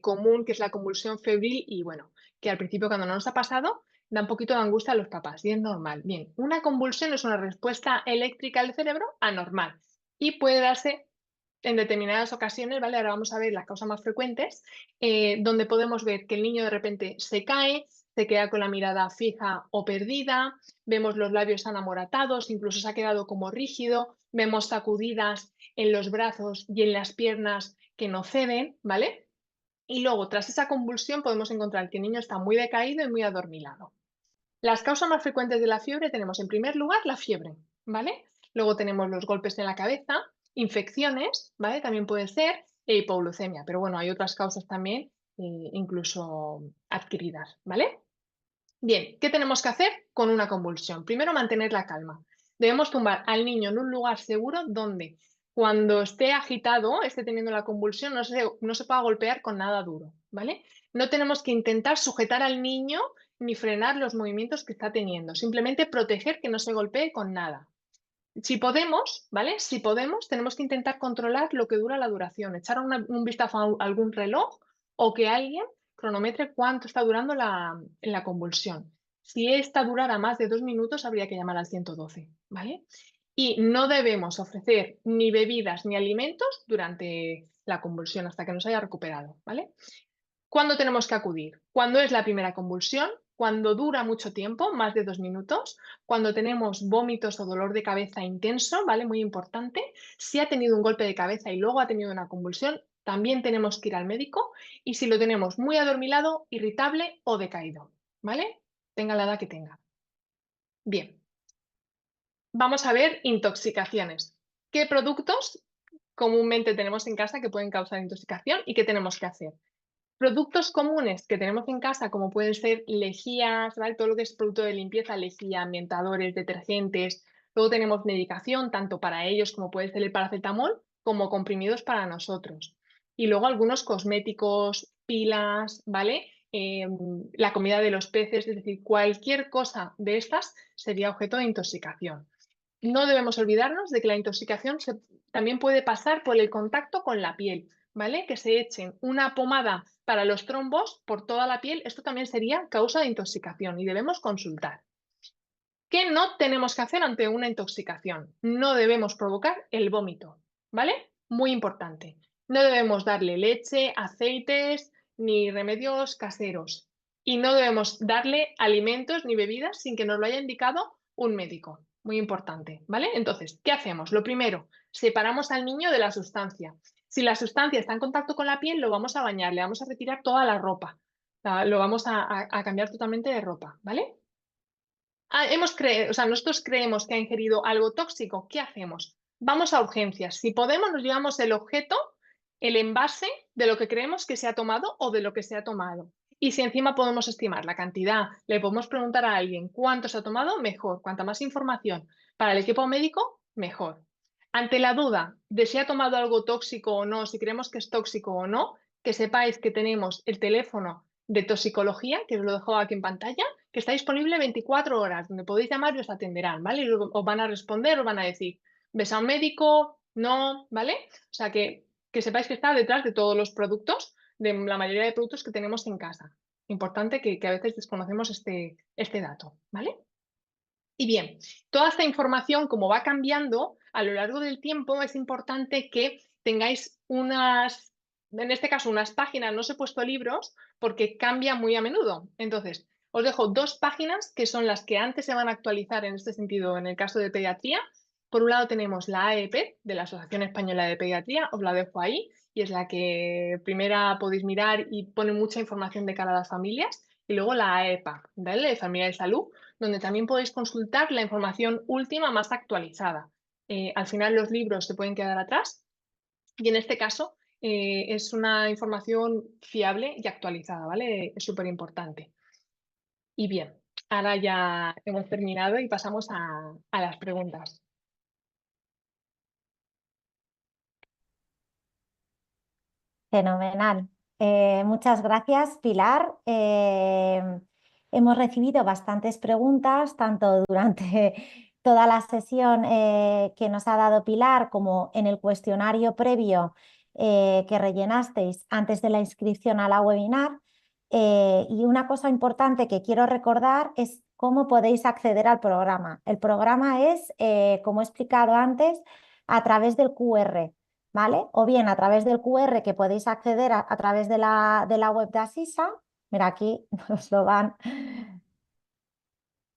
común, que es la convulsión febril, y bueno, que al principio cuando no nos ha pasado, da un poquito de angustia a los papás, y es normal. Bien, una convulsión es una respuesta eléctrica del cerebro anormal, y puede darse en determinadas ocasiones, ¿vale? Ahora vamos a ver las causas más frecuentes, donde podemos ver que el niño de repente se cae, se queda con la mirada fija o perdida, vemos los labios amoratados, incluso se ha quedado como rígido, vemos sacudidas en los brazos y en las piernas que no ceden, ¿vale? Y luego, tras esa convulsión, podemos encontrar que el niño está muy decaído y muy adormilado. Las causas más frecuentes de la fiebre tenemos en primer lugar la fiebre, ¿vale? Luego tenemos los golpes en la cabeza, infecciones, ¿vale? También puede ser e hipoglucemia, pero bueno, hay otras causas también, incluso adquiridas, ¿vale? Bien, ¿qué tenemos que hacer con una convulsión? Primero, mantener la calma. Debemos tumbar al niño en un lugar seguro donde cuando esté agitado, esté teniendo la convulsión, no se pueda golpear con nada duro, ¿vale? No tenemos que intentar sujetar al niño ni frenar los movimientos que está teniendo, simplemente proteger que no se golpee con nada. Si podemos, ¿vale? Si podemos, tenemos que intentar controlar lo que dura la duración, echar un vistazo a algún reloj o que alguien cronometre cuánto está durando la convulsión. Si esta durara más de 2 minutos, habría que llamar al 112, ¿vale? Y no debemos ofrecer ni bebidas ni alimentos durante la convulsión hasta que nos haya recuperado, ¿vale? ¿Cuándo tenemos que acudir? Cuando es la primera convulsión, cuando dura mucho tiempo, más de 2 minutos, cuando tenemos vómitos o dolor de cabeza intenso, ¿vale? Muy importante. Si ha tenido un golpe de cabeza y luego ha tenido una convulsión, también tenemos que ir al médico. Y si lo tenemos muy adormilado, irritable o decaído, ¿vale? Tenga la edad que tenga. Bien, vamos a ver intoxicaciones. ¿Qué productos comúnmente tenemos en casa que pueden causar intoxicación y qué tenemos que hacer? Productos comunes que tenemos en casa, como pueden ser lejías, ¿vale? Todo lo que es producto de limpieza, lejía, ambientadores, detergentes. Luego tenemos medicación, tanto para ellos como puede ser el paracetamol, como comprimidos para nosotros. Y luego algunos cosméticos, pilas, ¿vale? La comida de los peces, es decir, cualquier cosa de estas sería objeto de intoxicación. No debemos olvidarnos de que la intoxicación también puede pasar por el contacto con la piel, ¿vale? Que se echen una pomada para los trombos por toda la piel, esto también sería causa de intoxicación y debemos consultar. ¿Qué no tenemos que hacer ante una intoxicación? No debemos provocar el vómito, ¿vale? Muy importante. No debemos darle leche, aceites ni remedios caseros. Y no debemos darle alimentos ni bebidas sin que nos lo haya indicado un médico. Muy importante, ¿vale? Entonces, ¿qué hacemos? Lo primero, separamos al niño de la sustancia. Si la sustancia está en contacto con la piel, lo vamos a bañar, le vamos a retirar toda la ropa. Lo vamos a cambiar totalmente de ropa, ¿vale? Nosotros creemos que ha ingerido algo tóxico, ¿qué hacemos? Vamos a urgencias. Si podemos, nos llevamos el objeto, el envase de lo que creemos que se ha tomado o de lo que se ha tomado. Y si encima podemos estimar la cantidad, le podemos preguntar a alguien cuánto se ha tomado, mejor. Cuanta más información para el equipo médico, mejor. Ante la duda de si ha tomado algo tóxico o no, si creemos que es tóxico o no, que sepáis que tenemos el teléfono de toxicología, que os lo dejo aquí en pantalla, que está disponible 24 horas, donde podéis llamar y os atenderán, ¿vale? Y luego os van a responder, os van a decir, ¿ves a un médico? No, ¿vale? O sea, que sepáis que está detrás de todos los productos, de la mayoría de productos que tenemos en casa. Importante que a veces desconocemos este dato, ¿vale? Y bien, toda esta información, como va cambiando a lo largo del tiempo, es importante que tengáis en este caso, unas páginas, no os he puesto libros porque cambia muy a menudo. Entonces, os dejo 2 páginas que son las que antes se van a actualizar en este sentido, en el caso de pediatría. Por un lado tenemos la AEP, de la Asociación Española de Pediatría, os la dejo ahí, y es la que primera podéis mirar y pone mucha información de cara a las familias. Y luego la AEPA, ¿vale? De Familia de Salud, donde también podéis consultar la información última más actualizada. Al final los libros se pueden quedar atrás y en este caso es una información fiable y actualizada, ¿vale? Es súper importante. Y bien, ahora ya hemos terminado y pasamos a las preguntas.
Fenomenal. Muchas gracias, Pilar. Hemos recibido bastantes preguntas, tanto durante toda la sesión que nos ha dado Pilar, como en el cuestionario previo que rellenasteis antes de la inscripción a la webinar. Y una cosa importante que quiero recordar es cómo podéis acceder al programa. El programa es, como he explicado antes, a través del QR. ¿Vale? O bien a través del QR que podéis acceder a través de la web de Asisa. Mira, aquí nos lo van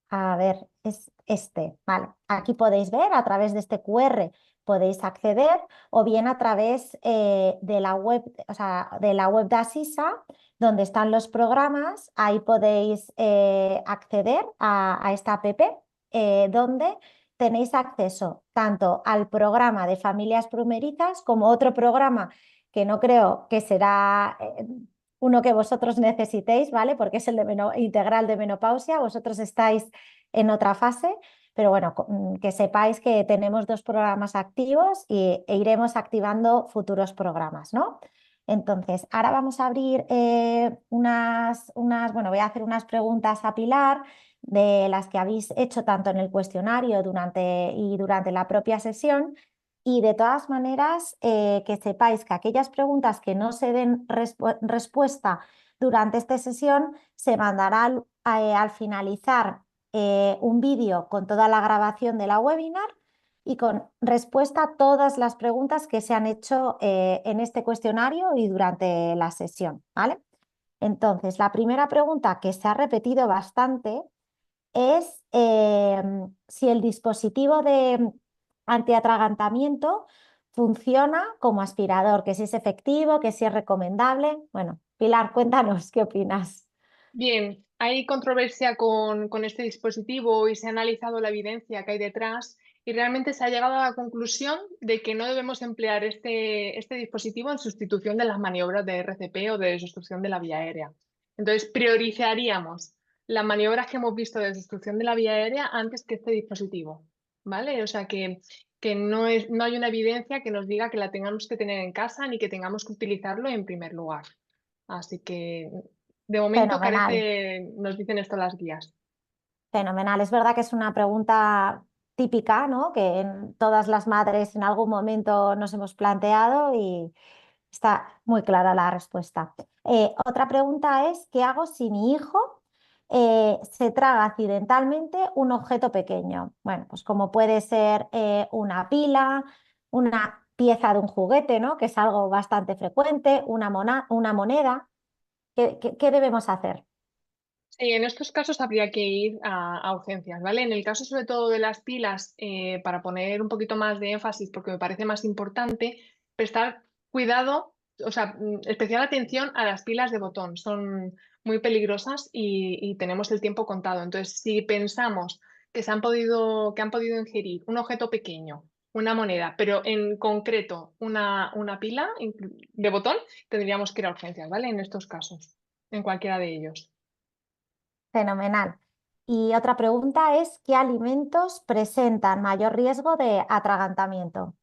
a ver, es este, ¿vale? Aquí podéis ver a través de este QR podéis acceder o bien a través de la web, o sea, de la web de Asisa, donde están los programas, ahí podéis acceder a esta app donde tenéis acceso tanto al programa de familias primerizas como otro programa que no creo que será uno que vosotros necesitéis, ¿vale? Porque es el de integral de menopausia, vosotros estáis en otra fase, pero bueno, que sepáis que tenemos 2 programas activos e iremos activando futuros programas, ¿no? Entonces, ahora vamos a abrir bueno, voy a hacer unas preguntas a Pilar de las que habéis hecho tanto en el cuestionario y durante la propia sesión. Y de todas maneras, que sepáis que aquellas preguntas que no se den respuesta durante esta sesión, se mandará al finalizar un vídeo con toda la grabación de la webinar y con respuesta a todas las preguntas que se han hecho en este cuestionario y durante la sesión, ¿vale? Entonces, la primera pregunta que se ha repetido bastante es si el dispositivo de antiatragantamiento funciona como aspirador, que si es efectivo, que si es recomendable. Bueno, Pilar, cuéntanos, ¿qué opinas?
Bien, hay controversia con este dispositivo y se ha analizado la evidencia que hay detrás y realmente se ha llegado a la conclusión de que no debemos emplear este dispositivo en sustitución de las maniobras de RCP o de desobstrucción de la vía aérea. Entonces, priorizaríamos las maniobras que hemos visto de desobstrucción de la vía aérea antes que este dispositivo, ¿vale? O sea que no hay una evidencia que nos diga que la tengamos que tener en casa ni que tengamos que utilizarlo en primer lugar. Así que de momento
Fenomenal.
carece, nos dicen esto las guías.
Fenomenal. Es verdad que es una pregunta típica, ¿no? Que en todas las madres en algún momento nos hemos planteado y está muy clara la respuesta. Otra pregunta es, ¿qué hago si mi hijo se traga accidentalmente un objeto pequeño? Bueno, pues como puede ser una pila, una pieza de un juguete, ¿no? Que es algo bastante frecuente, una moneda. ¿Qué debemos hacer?
Sí, en estos casos habría que ir a urgencias, ¿vale? En el caso sobre todo de las pilas, para poner un poquito más de énfasis, porque me parece más importante, prestar cuidado, o sea, especial atención a las pilas de botón. Son muy peligrosas y tenemos el tiempo contado. Entonces, si pensamos que han podido ingerir un objeto pequeño, una moneda, pero en concreto una pila de botón, tendríamos que ir a urgencias, ¿vale? En estos casos, en cualquiera de ellos.
Fenomenal. Y otra pregunta es, ¿qué alimentos presentan mayor riesgo de atragantamiento?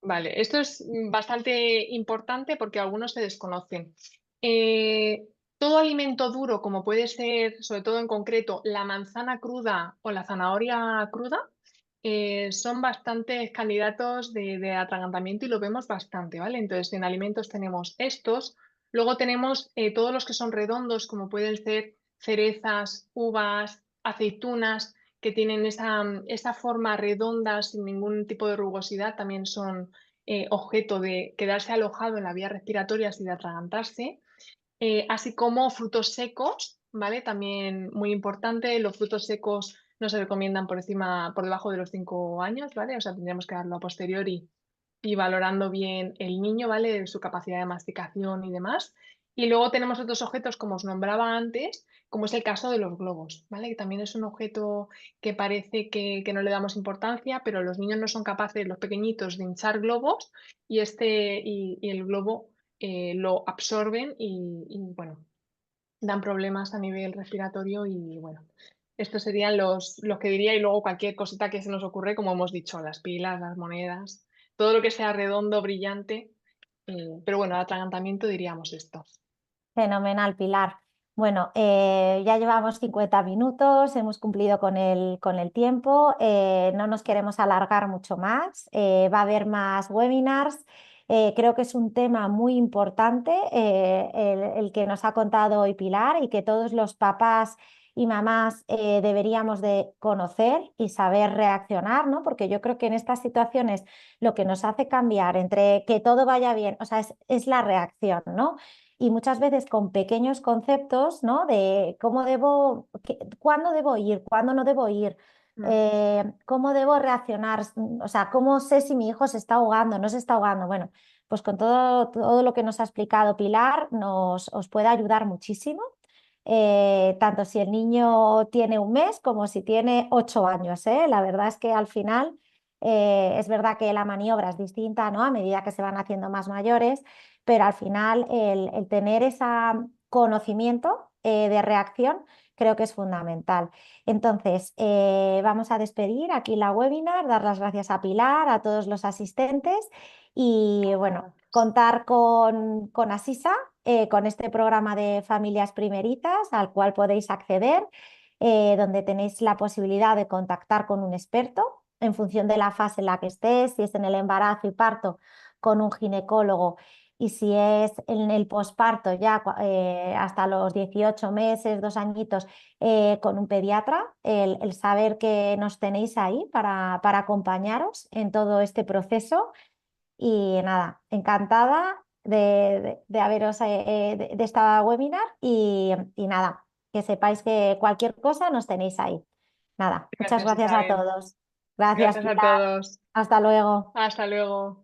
Vale, esto es bastante importante porque algunos se desconocen. Eh, Todo alimento duro, como puede ser, sobre todo en concreto, la manzana cruda o la zanahoria cruda, son bastantes candidatos de atragantamiento y lo vemos bastante, ¿vale? Entonces, en alimentos tenemos estos, luego tenemos todos los que son redondos, como pueden ser cerezas, uvas, aceitunas que tienen esa forma redonda sin ningún tipo de rugosidad, también son objeto de quedarse alojado en la vía respiratoria y de atragantarse, así como frutos secos, ¿vale? También muy importante, los frutos secos no se recomiendan por debajo de los 5 años, ¿vale? O sea, tendríamos que darlo a posteriori y valorando bien el niño, ¿vale? Su capacidad de masticación y demás. Y luego tenemos otros objetos, como os nombraba antes, como es el caso de los globos, ¿vale? Que también es un objeto que parece que no le damos importancia, pero los niños no son capaces, los pequeñitos, de hinchar globos y el globo lo absorben bueno, dan problemas a nivel respiratorio y bueno, estos serían los que diría y luego cualquier cosita que se nos ocurre, como hemos dicho, las pilas, las monedas, todo lo que sea redondo, brillante, pero bueno, atragantamiento diríamos esto.
Fenomenal, Pilar. Bueno, ya llevamos 50 minutos, hemos cumplido con el tiempo, no nos queremos alargar mucho más, va a haber más webinars. Creo que es un tema muy importante el que nos ha contado hoy Pilar y que todos los papás y mamás deberíamos de conocer y saber reaccionar, ¿no? Porque yo creo que en estas situaciones lo que nos hace cambiar entre que todo vaya bien, o sea, es la reacción, ¿no? Y muchas veces con pequeños conceptos, ¿no? De cómo debo, cuándo debo ir, cuándo no debo ir,
Mm.
cómo debo reaccionar, o sea, cómo sé si mi hijo se está ahogando, no se está ahogando. Bueno, pues con todo lo que nos ha explicado Pilar, os puede ayudar muchísimo. Tanto si el niño tiene 1 mes como si tiene 8 años, ¿eh? La verdad es que al final es verdad que la maniobra es distinta, ¿no? A medida que se van haciendo más mayores, pero al final el tener ese conocimiento de reacción creo que es fundamental. Entonces, vamos a despedir aquí la webinar, dar las gracias a Pilar, a todos los asistentes y bueno, contar con Asisa, con este programa de familias primerizas al cual podéis acceder, donde tenéis la posibilidad de contactar con un experto en función de la fase en la que estés, si es en el embarazo y parto, con un ginecólogo y si es en el posparto ya hasta los 18 meses, 2 añitos, con un pediatra, el saber que nos tenéis ahí para acompañaros en todo este proceso. Y nada, encantada de haberos de esta webinar y nada, que sepáis que cualquier cosa nos tenéis ahí. Nada, muchas
Gracias,
gracias a
Isabel.
todos. Gracias,
Gracias a
Pilar.
todos.
Hasta luego.
Hasta luego.